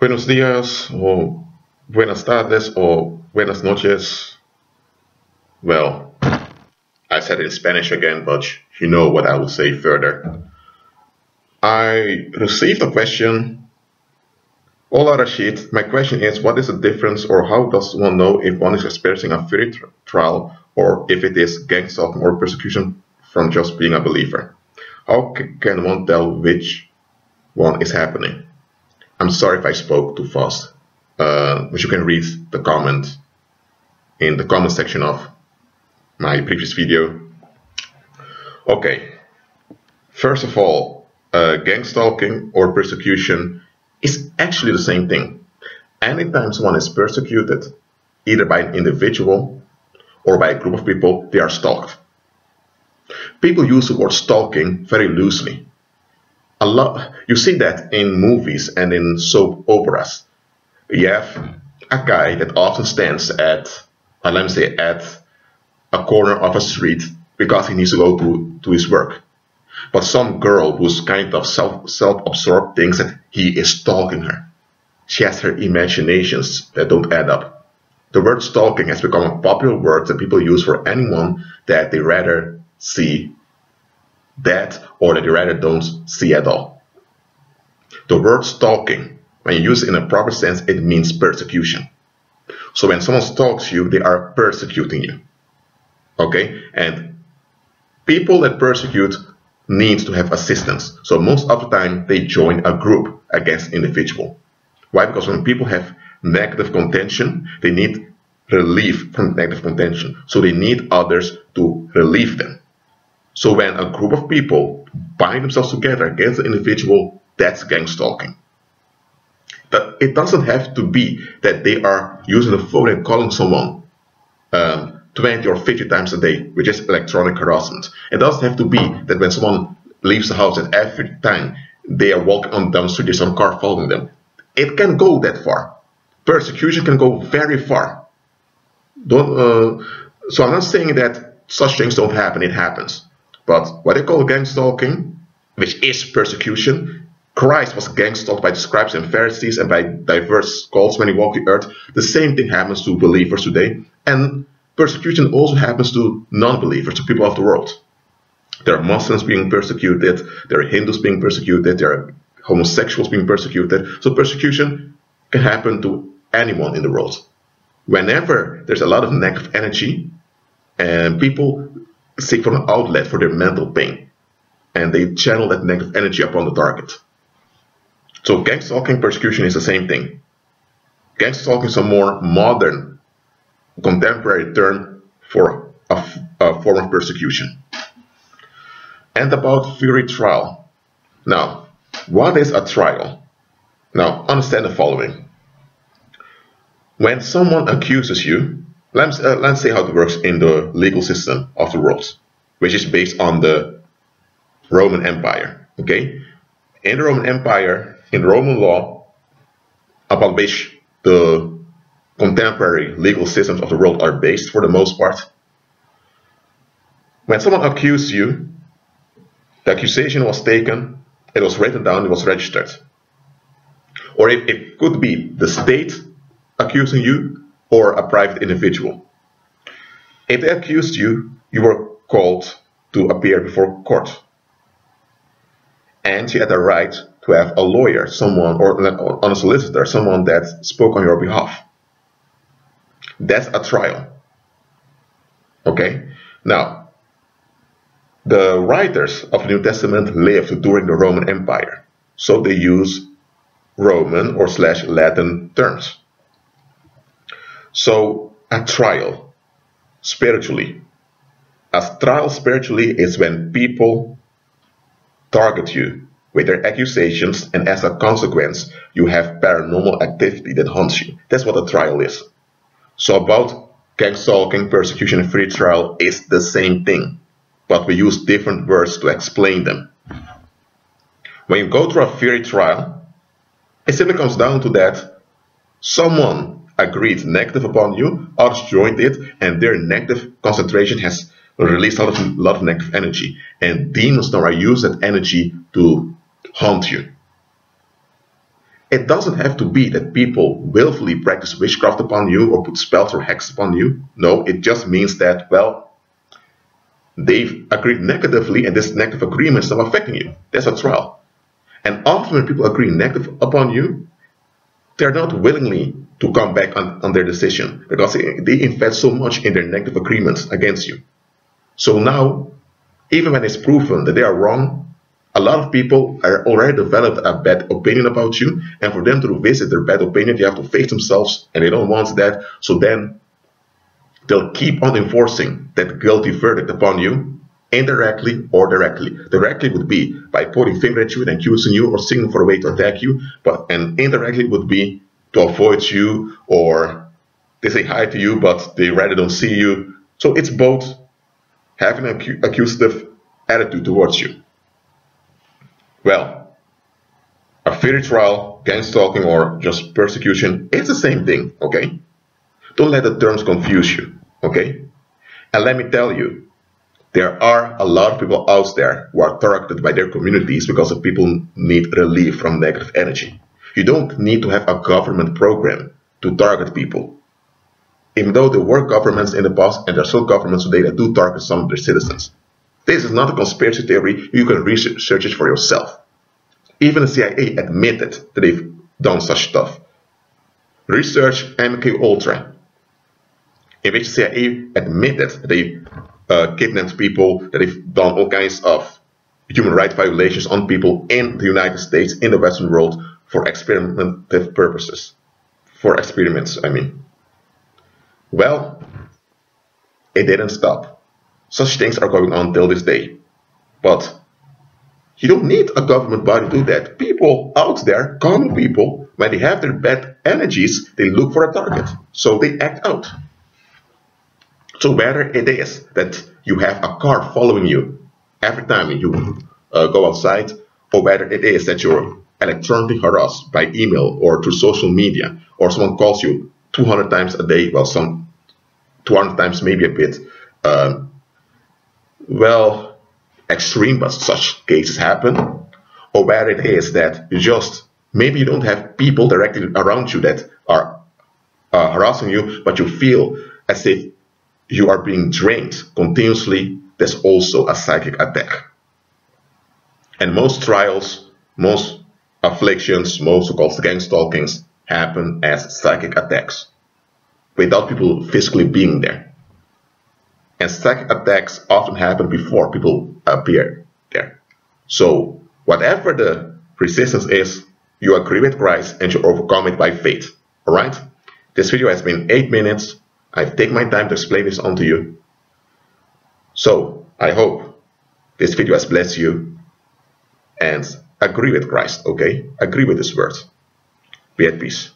Buenos días, or buenas tardes, or buenas noches. Well, I said it in Spanish again, but you know what I will say further. I received a question. Hola Rashid, my question is, what is the difference, or how does one know if one is experiencing a free trial or if it is gang stalking or persecution from just being a believer? How can one tell which one is happening? I'm sorry if I spoke too fast, but you can read the comment in the comment section of my previous video. Okay, first of all, gang stalking or persecution is actually the same thing. Anytime someone is persecuted, either by an individual or by a group of people, they are stalked. People use the word stalking very loosely. You see that in movies and in soap operas. You have a guy that often stands at, let me say, at a corner of a street because he needs to go to his work. But some girl who's kind of self-absorbed thinks that he is stalking her. She has her imaginations that don't add up. The word stalking has become a popular word that people use for anyone that they rather see dead or that they rather don't see at all. The word stalking, when you use it in a proper sense, it means persecution. So when someone stalks you, they are persecuting you. Okay? And people that persecute need to have assistance. So most of the time they join a group against individual. Why? Because when people have negative contention, they need relief from negative contention. So they need others to relieve them. So when a group of people bind themselves together against an individual, that's gang stalking. But it doesn't have to be that they are using the phone and calling someone 20 or 50 times a day, which is electronic harassment. It doesn't have to be that when someone leaves the house that every time they are walking on down the street, there's some car following them. It can go that far. Persecution can go very far. So I'm not saying that such things don't happen, it happens. But what they call gang stalking, which is persecution, Christ was gang stalked by the scribes and Pharisees and by diverse cults when he walked the earth. The same thing happens to believers today. And persecution also happens to non-believers, to people of the world. There are Muslims being persecuted, there are Hindus being persecuted, there are homosexuals being persecuted. So persecution can happen to anyone in the world. Whenever there's a lot of negative energy and people seek for an outlet for their mental pain, and they channel that negative energy upon the target. So gang stalking persecution is the same thing. Gang stalking is a more modern, contemporary term for a form of persecution. And about free trial. Now, what is a trial? Now, understand the following. When someone accuses you, let's say how it works in the legal system of the world, which is based on the Roman Empire. Okay? In the Roman Empire, in Roman law, upon which the contemporary legal systems of the world are based for the most part, when someone accused you, the accusation was taken, it was written down, it was registered. Or it could be the state accusing you or a private individual. If they accused you, you were called to appear before court. And you had a right to have a lawyer, someone, or a solicitor, someone that spoke on your behalf. That's a trial. Okay? Now, the writers of the New Testament lived during the Roman Empire, so they use Roman or / Latin terms. So, a trial, spiritually. A trial spiritually is when people target you with their accusations, and as a consequence, you have paranormal activity that haunts you. That's what a trial is. So about gang stalking, persecution, and free trial is the same thing, but we use different words to explain them. When you go through a free trial, it simply comes down to that someone agreed negative upon you, others joined it, and their negative concentration has released a lot of negative energy. And demons now are using that energy to haunt you. It doesn't have to be that people willfully practice witchcraft upon you or put spells or hexes upon you. No, it just means that, well, they've agreed negatively and this negative agreement is not affecting you. That's a trial. And often when people agree negative upon you, they're not willingly to come back on their decision because they invest so much in their negative agreements against you. So now, even when it's proven that they are wrong, a lot of people are already developed a bad opinion about you, and for them to revisit their bad opinion, they have to face themselves, and they don't want that. So then they'll keep on enforcing that guilty verdict upon you, indirectly or directly. Directly would be by pointing finger at you and accusing you or signaling for a way to attack you, and indirectly would be to avoid you, or they say hi to you, but they rather don't see you. So it's both having an accusative attitude towards you. Well, a fairy trial, gang stalking, or just persecution, it's the same thing, okay? Don't let the terms confuse you, okay? And let me tell you, there are a lot of people out there who are targeted by their communities because of people need relief from negative energy. You don't need to have a government program to target people. Even though there were governments in the past, and there are still governments today that do target some of their citizens. This is not a conspiracy theory, you can research it for yourself. Even the CIA admitted that they've done such stuff. Research MK Ultra, in which the CIA admitted that they kidnapped people, that they've done all kinds of human rights violations on people in the United States, in the Western world, for experimental purposes. For experiments, I mean. Well, it didn't stop. Such things are going on till this day. But you don't need a government body to do that. People out there, common people, when they have their bad energies, they look for a target. So they act out. So whether it is that you have a car following you every time you go outside, or whether it is that you're electronically harassed by email or through social media, or someone calls you 200 times a day, well, some 200 times maybe a bit, well, extreme, but such cases happen, or whether it is that you just, maybe you don't have people directly around you that are harassing you, but you feel as if you are being drained continuously, there's also a psychic attack. And most trials, most afflictions, most so-called gang stalkings happen as psychic attacks, without people physically being there. And psychic attacks often happen before people appear there. So whatever the resistance is, you agree with Christ and you overcome it by faith. Alright? This video has been 8 minutes. I've taken my time to explain this onto you. So I hope this video has blessed you. And agree with Christ, okay? Agree with His word. Be at peace.